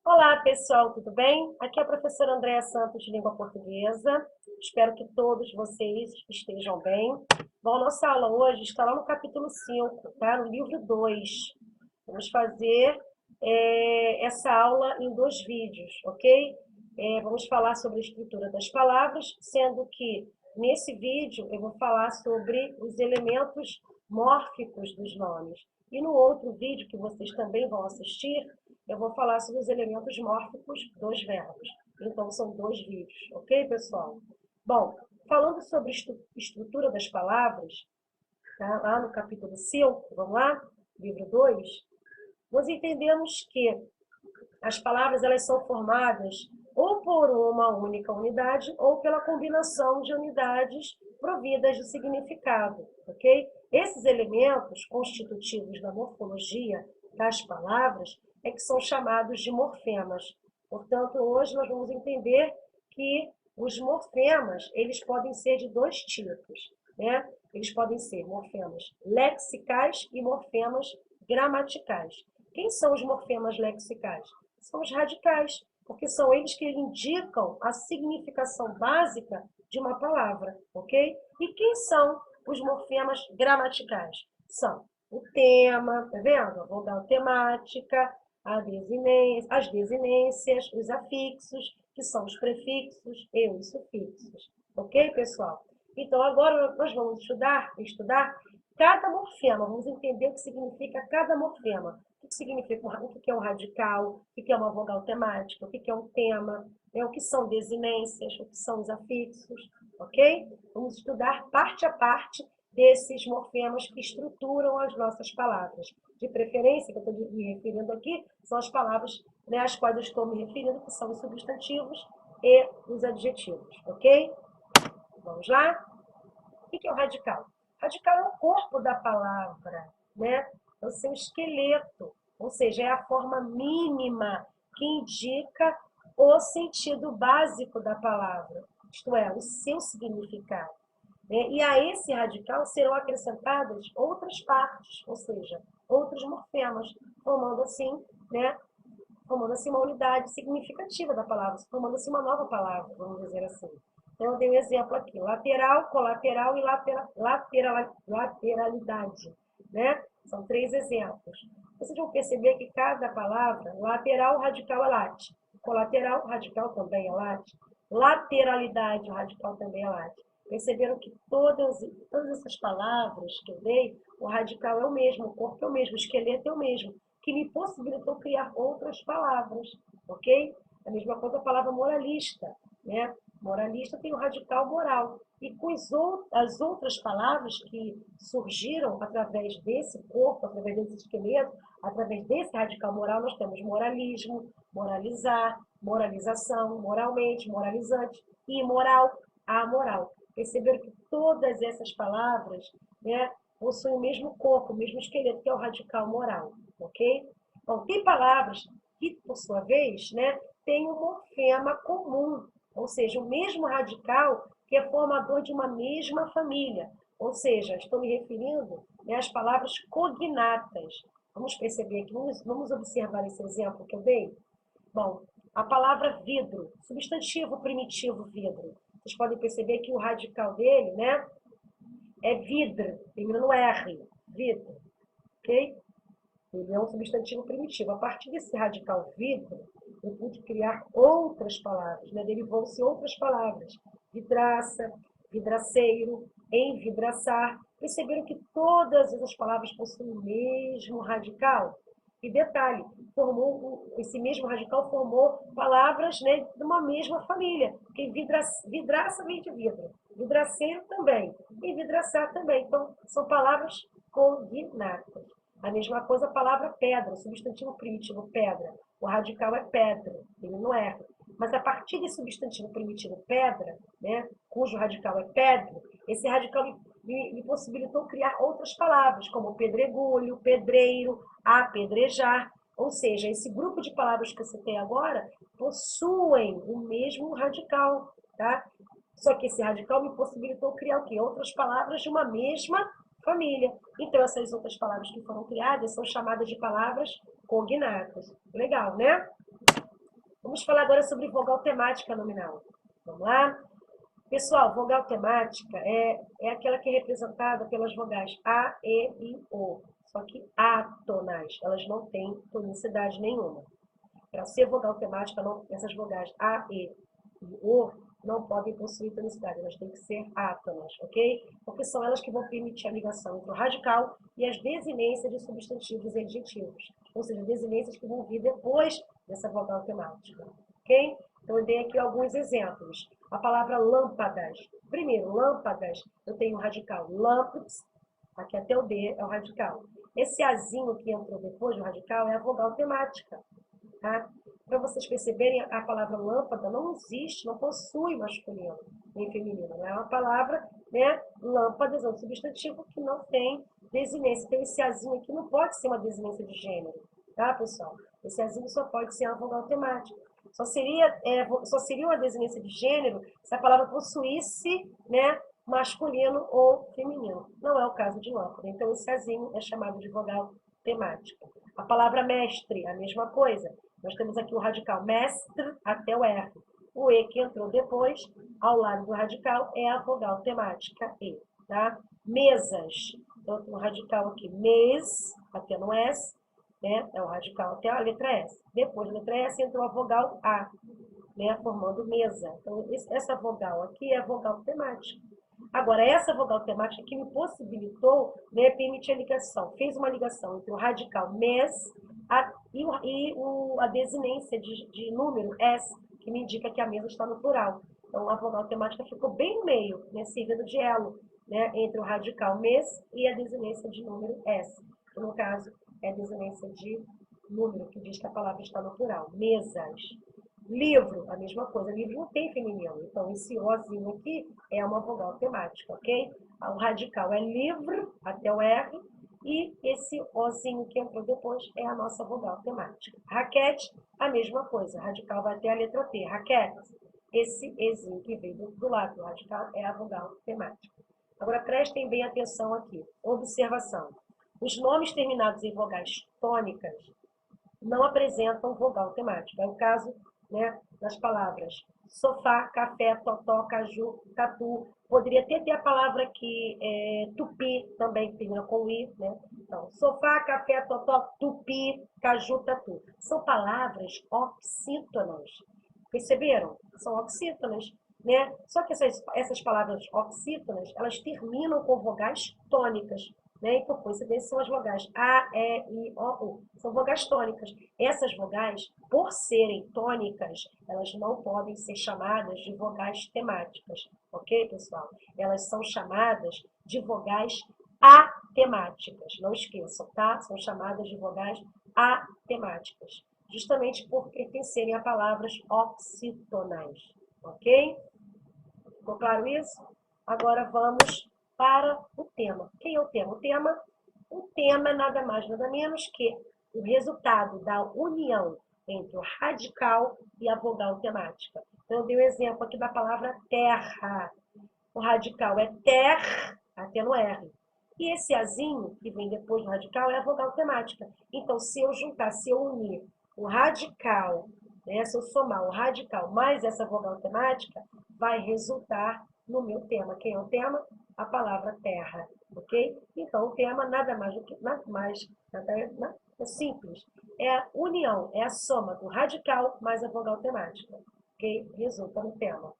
Olá, pessoal, tudo bem? Aqui é a professora Andréa Santos, de Língua Portuguesa. Espero que todos vocês estejam bem. Bom, nossa aula hoje está lá no capítulo 5, tá? No livro 2. Vamos fazer essa aula em 2 vídeos, ok? Vamos falar sobre a estrutura das palavras, sendo que nesse vídeo eu vou falar sobre os elementos mórficos dos nomes. E no outro vídeo, que vocês também vão assistir, eu vou falar sobre os elementos mórficos dos verbos. Então, são 2 vídeos, ok, pessoal? Bom, falando sobre estrutura das palavras, tá? Lá no capítulo 5, vamos lá? Livro 2, nós entendemos que as palavras elas são formadas ou por uma única unidade ou pela combinação de unidades providas de significado, ok? Esses elementos constitutivos da morfologia das palavras é que são chamados de morfemas. Portanto, hoje nós vamos entender que os morfemas, eles podem ser de 2 tipos, né? Eles podem ser morfemas lexicais e morfemas gramaticais. Quem são os morfemas lexicais? São os radicais, porque são eles que indicam a significação básica de uma palavra, ok? E quem são os morfemas gramaticais? São o tema, tá vendo? A vogal temática, as desinências, os afixos, que são os prefixos e os sufixos. Ok, pessoal? Então, agora nós vamos estudar cada morfema. Vamos entender o que significa cada morfema. O que significa o que é um radical, o que é uma vogal temática, o que é um tema, o que são desinências, o que são os afixos, ok? Vamos estudar parte a parte desses morfemas que estruturam as nossas palavras. De preferência, que eu estou me referindo aqui, são as palavras, né, às quais eu estou me referindo, que são os substantivos e os adjetivos, ok? Vamos lá? O que é o radical? Radical é o corpo da palavra, né? É o seu esqueleto, ou seja, é a forma mínima que indica o sentido básico da palavra, isto é, o seu significado. E a esse radical serão acrescentadas outras partes, ou seja, outros morfemas, formando assim, né, formando assim uma unidade significativa da palavra, formando assim uma nova palavra, vamos dizer assim. Então, eu dei um exemplo aqui: lateral, colateral e lateralidade, né? São 3 exemplos. Vocês vão perceber que cada palavra, lateral, radical é late. Colateral, radical também é late. Lateralidade, o radical também é late. Perceberam que todas essas palavras que eu dei, o radical é o mesmo, o corpo é o mesmo, o esqueleto é o mesmo, que me possibilitou criar outras palavras, ok? A mesma coisa a palavra moralista, né? Moralista tem o radical moral. E com as outras palavras que surgiram através desse corpo, através desse esqueleto, através desse radical moral, nós temos moralismo, moralizar, moralização, moralmente, moralizante, imoral, amoral. Perceberam que todas essas palavras, né, possuem o mesmo corpo, o mesmo esqueleto, que é o radical moral, ok? Bom, tem palavras que, por sua vez, né, têm um morfema comum, ou seja, o mesmo radical que é formador de uma mesma família. Ou seja, estou me referindo, né, às palavras cognatas. Vamos perceber aqui, vamos observar esse exemplo que eu dei? Bom, a palavra vidro, substantivo primitivo vidro. Vocês podem perceber que o radical dele, né, é vidro, termina no R, vidro, ok? Ele é um substantivo primitivo. A partir desse radical vidro, eu pude criar outras palavras, né? Derivou-se outras palavras. Vidraça, vidraceiro, envidraçar. Perceberam que todas essas palavras possuem o mesmo radical? E detalhe, esse mesmo radical formou palavras, né, de uma mesma família. Porque vidraça vem de vidro, vidraceiro também, e vidraçar também. Então, são palavras cognatas. A mesma coisa a palavra pedra, o substantivo primitivo pedra. O radical é pedra, ele não é. Mas a partir desse substantivo primitivo pedra, né, cujo radical é pedra, esse radical me possibilitou criar outras palavras, como pedregulho, pedreiro, apedrejar. Ou seja, esse grupo de palavras que você tem agora possuem o mesmo radical, tá? Só que esse radical me possibilitou criar o quê? Outras palavras de uma mesma família. Então, essas outras palavras que foram criadas são chamadas de palavras cognatas. Legal, né? Vamos falar agora sobre vogal temática nominal. Vamos lá? Pessoal, vogal temática é aquela que é representada pelas vogais A, E e O. Só que atonais, elas não têm tonicidade nenhuma. Para ser vogal temática, essas vogais A, E e O não podem possuir tonicidade, elas têm que ser átonas, ok? Porque são elas que vão permitir a ligação entre o radical e as desinências de substantivos e adjetivos. Ou seja, desinências que vão vir depois dessa vogal temática, ok? Então, eu dei aqui alguns exemplos. A palavra lâmpadas. Primeiro, lâmpadas, eu tenho o radical lamps, aqui até o D é o radical. Esse azinho que entrou depois do radical é a vogal temática. Tá? Para vocês perceberem, a palavra lâmpada não existe, não possui masculino nem feminino. Né? É uma palavra, né? Lâmpadas é um substantivo que não tem desinência. Então, esse azinho aqui não pode ser uma desinência de gênero. Tá, pessoal? Esse azinho só pode ser uma vogal temática. Só seria uma desinência de gênero se a palavra possuísse, né, masculino ou feminino. Não é o caso de lâmpada. Então, esse azinho é chamado de vogal temática. A palavra mestre, a mesma coisa. Nós temos aqui o radical mestre até o R. O E que entrou depois, ao lado do radical, é a vogal temática E. Tá? Mesas. Então, o radical aqui, mes, até no S, né? É o radical até a letra S. Depois da letra S entrou a vogal A, né? Formando mesa. Então, essa vogal aqui é a vogal temática. Agora, essa vogal temática que me possibilitou, né, permitir a ligação, fez uma ligação entre o radical mes a desinência de número S, que me indica que a mesa está no plural. Então, a vogal temática ficou bem no meio, né, servindo de elo, né, entre o radical mes e a desinência de número S, que no caso é a desinência de número, que diz que a palavra está no plural. Mesas. Livro, a mesma coisa. Livro não tem feminino. Então, esse ozinho aqui é uma vogal temática, ok? O radical é livre, até o R, e esse ozinho que entrou depois é a nossa vogal temática. Raquete, a mesma coisa. Radical vai até a letra T. Raquete. Esse ezinho que veio do lado do radical é a vogal temática. Agora, prestem bem atenção aqui. Observação. Os nomes terminados em vogais tônicas não apresentam vogal temática. É o caso, né, das palavras sofá, café, totó, caju, tatu. Poderia até ter a palavra aqui, tupi, também que termina com i, né? Então, sofá, café, totó, tupi, caju, tatu. São palavras oxítonas. Perceberam? São oxítonas, né? Só que essas palavras oxítonas, elas terminam com vogais tônicas. Né? E por coincidência são as vogais A, E, I, O, U. São vogais tônicas. Essas vogais, por serem tônicas, elas não podem ser chamadas de vogais temáticas. Ok, pessoal? Elas são chamadas de vogais atemáticas. Não esqueçam, tá? São chamadas de vogais atemáticas. Justamente por pertencerem a palavras oxitonais. Ok? Ficou claro isso? Agora vamos para o tema. Quem é o tema? O tema é nada mais, nada menos que o resultado da união entre o radical e a vogal temática. Então, eu dei o exemplo aqui da palavra terra. O radical é ter, até no R. E esse azinho, que vem depois do radical, é a vogal temática. Então, se eu unir o radical, né, se eu somar o radical mais essa vogal temática, vai resultar no meu tema. Quem é o tema? A palavra terra, ok? Então, o tema nada é simples. É a união, é a soma do radical mais a vogal temática, ok? Resulta no tema.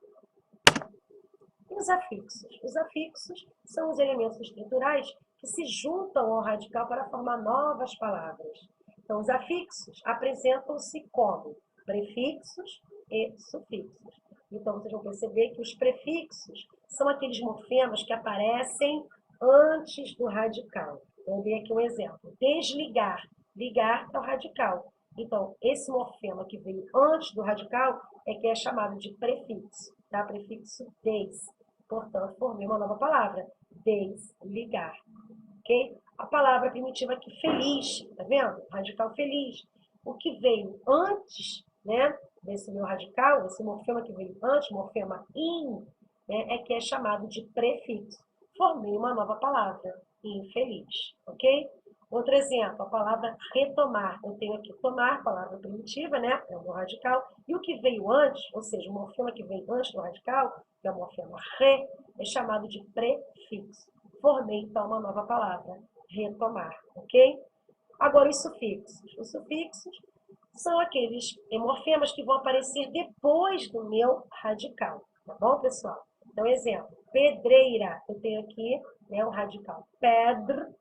E os afixos? Os afixos são os elementos estruturais que se juntam ao radical para formar novas palavras. Então, os afixos apresentam-se como prefixos e sufixos. Então, vocês vão perceber que os prefixos são aqueles morfemas que aparecem antes do radical. Eu dei aqui um exemplo. Desligar. Ligar é o radical. Então, esse morfema que veio antes do radical é que é chamado de prefixo. Tá? Prefixo des. Portanto, formei uma nova palavra. Desligar. Ok? A palavra primitiva aqui, feliz. Tá vendo? Radical feliz. O que veio antes, né, desse meu radical, esse morfema que veio antes, morfema in, né, é que é chamado de prefixo. Formei uma nova palavra, infeliz, ok? Outro exemplo, a palavra retomar. Eu tenho aqui tomar, palavra primitiva, né? É o meu radical. E o que veio antes, ou seja, o morfema que veio antes do radical, que é o morfema re, é chamado de prefixo. Formei, então, uma nova palavra, retomar, ok? Agora, os sufixos. Os sufixos são aqueles morfemas que vão aparecer depois do meu radical, tá bom, pessoal? Então, exemplo, pedreira. Eu tenho aqui, né, o radical pedra,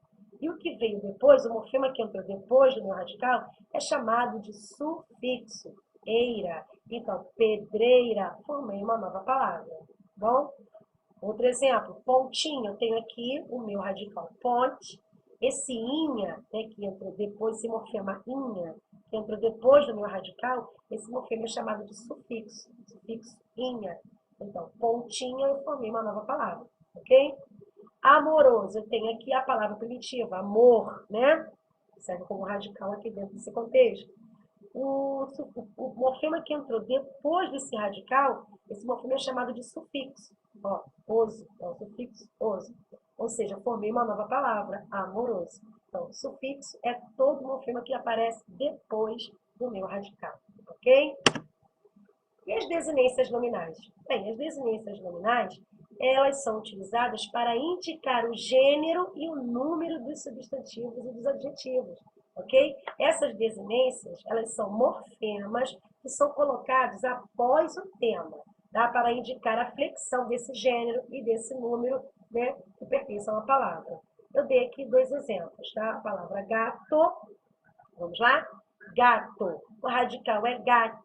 e o que veio depois, o morfema que entrou depois do meu radical, é chamado de sufixo, eira. Então, pedreira, formei uma nova palavra, tá bom? Outro exemplo, pontinho, eu tenho aqui o meu radical ponte, esse inha, né, que entrou depois, esse morfema inha, que entrou depois do meu radical, esse morfema é chamado de sufixo inha. Então, pontinha, eu formei uma nova palavra, ok? Amoroso, eu tenho aqui a palavra primitiva, amor, né? Serve como radical aqui dentro desse contexto. O morfema que entrou depois desse radical, esse morfema é chamado de sufixo. Ó, oso, é o sufixo oso. Ou seja, formei uma nova palavra, amoroso. Então, sufixo é todo morfema que aparece depois do meu radical, ok? E as desinências nominais? Bem, as desinências nominais, elas são utilizadas para indicar o gênero e o número dos substantivos e dos adjetivos, ok? Essas desinências, elas são morfemas que são colocados após o tema, tá? Para indicar a flexão desse gênero e desse número, né, que pertencem a uma palavra. Eu dei aqui dois exemplos, tá? A palavra gato, vamos lá? Gato. O radical é gat.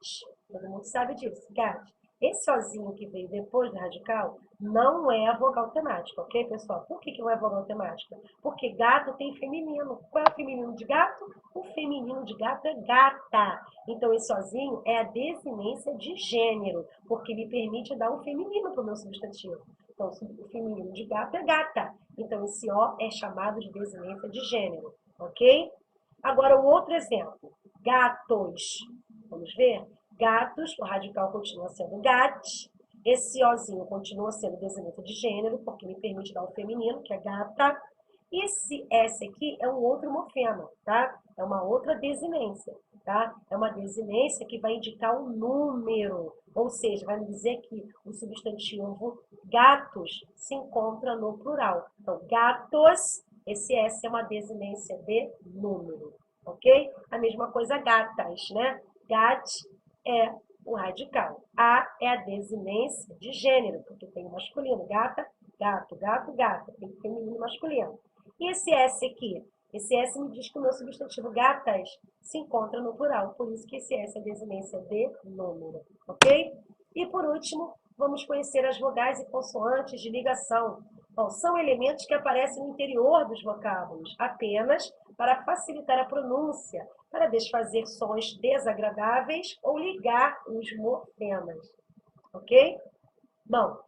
Todo mundo sabe disso, gat. Esse ozinho que veio depois do radical não é a vogal temática, ok, pessoal? Por que não é vogal temática? Porque gato tem feminino. Qual é o feminino de gato? O feminino de gato é gata. Então, esse ozinho é a desinência de gênero, porque me permite dar um feminino para o meu substantivo. Então, o feminino de gato é gata. Então, esse O é chamado de desinência de gênero, ok? Agora, o outro exemplo, gatos. Vamos ver? Gatos, o radical continua sendo gat. Esse ozinho continua sendo desinência de gênero, porque me permite dar o feminino, que é gata. E esse S aqui é um outro morfema, tá? É uma outra desinência, tá? É uma desinência que vai indicar um número, ou seja, vai me dizer que o substantivo gatos se encontra no plural. Então, gatos, esse S é uma desinência de número, ok? A mesma coisa gatas, né? Gat é o radical. A é a desinência de gênero, porque tem o masculino, gata, gato, gato, gata, tem o feminino e masculino. E esse S aqui? Esse S me diz que o meu substantivo gatas se encontra no plural, por isso que esse S é a desinência de número, ok? E por último, vamos conhecer as vogais e consoantes de ligação. Bom, são elementos que aparecem no interior dos vocábulos, apenas para facilitar a pronúncia, para desfazer sons desagradáveis ou ligar os morfemas, ok? Bom,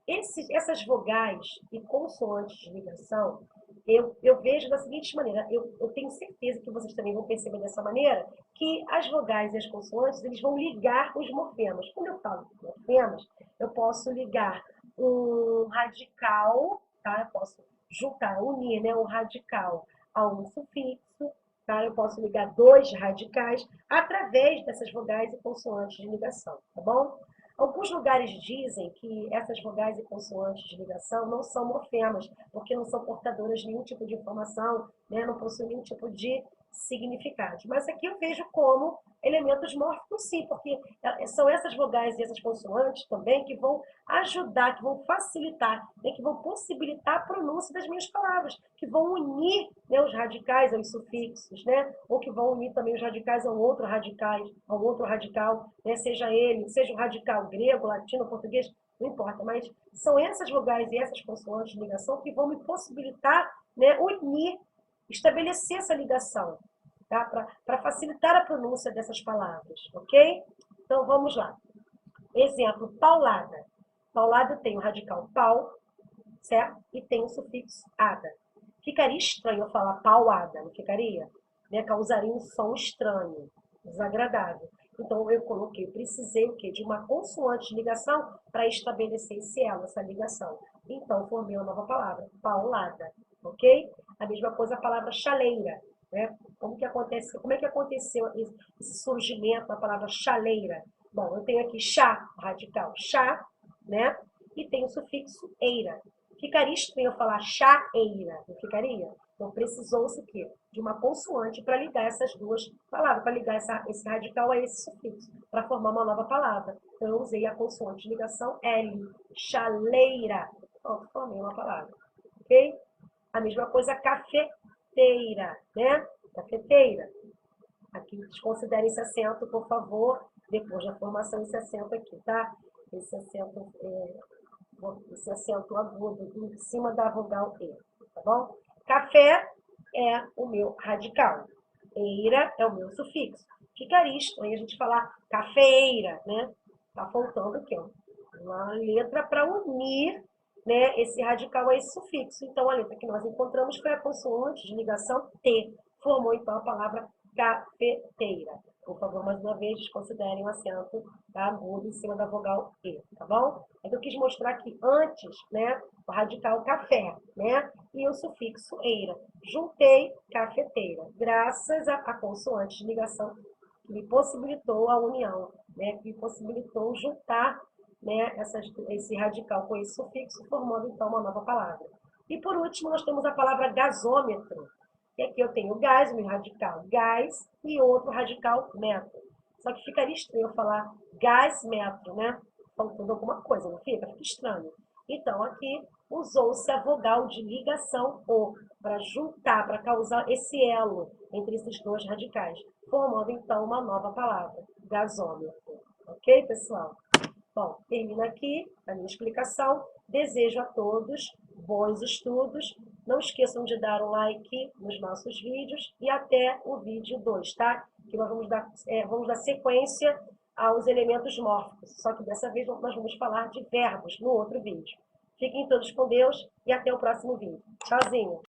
essas vogais e consoantes de ligação, eu vejo da seguinte maneira, eu tenho certeza que vocês também vão perceber dessa maneira, que as vogais e as consoantes, eles vão ligar os morfemas. Quando eu falo morfemas, eu posso ligar um radical, tá? Eu posso juntar, unir, né, um radical a um sufixo, tá? Eu posso ligar dois radicais através dessas vogais e consoantes de ligação, tá bom? Alguns lugares dizem que essas vogais e consoantes de ligação não são morfemas, porque não são portadoras de nenhum tipo de informação, né? Não possuem nenhum tipo de significado. Mas aqui eu vejo como elementos mórficos, sim, porque são essas vogais e essas consoantes também que vão ajudar, que vão facilitar, né? Que vão possibilitar a pronúncia das minhas palavras, que vão unir, né, os radicais aos sufixos, né? Ou que vão unir também os radicais ao outro radical, né? Seja um radical grego, latino, português, não importa, mas são essas vogais e essas consoantes de ligação que vão me possibilitar, né, unir, estabelecer essa ligação, tá? Para facilitar a pronúncia dessas palavras, ok? Então, vamos lá. Exemplo, paulada. Paulada tem o radical pau, certo? E tem o sufixo ada. Ficaria estranho eu falar pauada, não ficaria? Né? Causaria um som estranho, desagradável. Então, eu precisei o quê? De uma consoante de ligação para estabelecer esse ela, essa ligação. Então, formei uma nova palavra, paulada, ok? A mesma coisa a palavra chaleira, né? Como é que aconteceu esse surgimento da palavra chaleira? Bom, eu tenho aqui chá, radical chá, né? E tem o sufixo eira. Ficaria estranho eu falar chaeira, não ficaria? Então, precisou-se o quê? De uma consoante para ligar essas duas palavras, para ligar esse radical a esse sufixo, para formar uma nova palavra. Então, eu usei a consoante de ligação L, chaleira. Pronto, formei uma palavra. Ok? A mesma coisa, cafeteira, né? Cafeteira. Aqui, desconsiderem esse acento, por favor, depois da formação, esse acento aqui, tá? Esse acento agudo em cima da vogal E, tá bom? Café é o meu radical. Eira é o meu sufixo. Ficaria estranho a gente falar cafeira, né? Tá faltando aqui, ó, uma letra para unir, né, esse radical a esse sufixo. Então, a letra que nós encontramos foi a consoante de ligação T. Formou, então, a palavra cafeteira. Por favor, mais uma vez, desconsiderem o acento agudo em cima da vogal E, tá bom? É que eu quis mostrar aqui antes, né, o radical café, né, e o sufixo eira. Juntei cafeteira, graças à consoante de ligação que me possibilitou a união, né, que me possibilitou juntar, né, esse radical com esse sufixo, formando então uma nova palavra. E por último, nós temos a palavra gasômetro. E aqui eu tenho gás, meu radical gás, e outro radical metro. Só que ficaria estranho eu falar gás metro, né? Faltando alguma coisa, não fica? Fica estranho. Então, aqui usou-se a vogal de ligação O, para juntar, para causar esse elo entre esses dois radicais, formando então uma nova palavra, gasômetro. Ok, pessoal? Bom, termino aqui a minha explicação. Desejo a todos bons estudos. Não esqueçam de dar um like nos nossos vídeos e até o vídeo 2, tá? Que nós vamos dar sequência aos elementos mórficos. Só que dessa vez nós vamos falar de verbos no outro vídeo. Fiquem todos com Deus e até o próximo vídeo. Tchauzinho!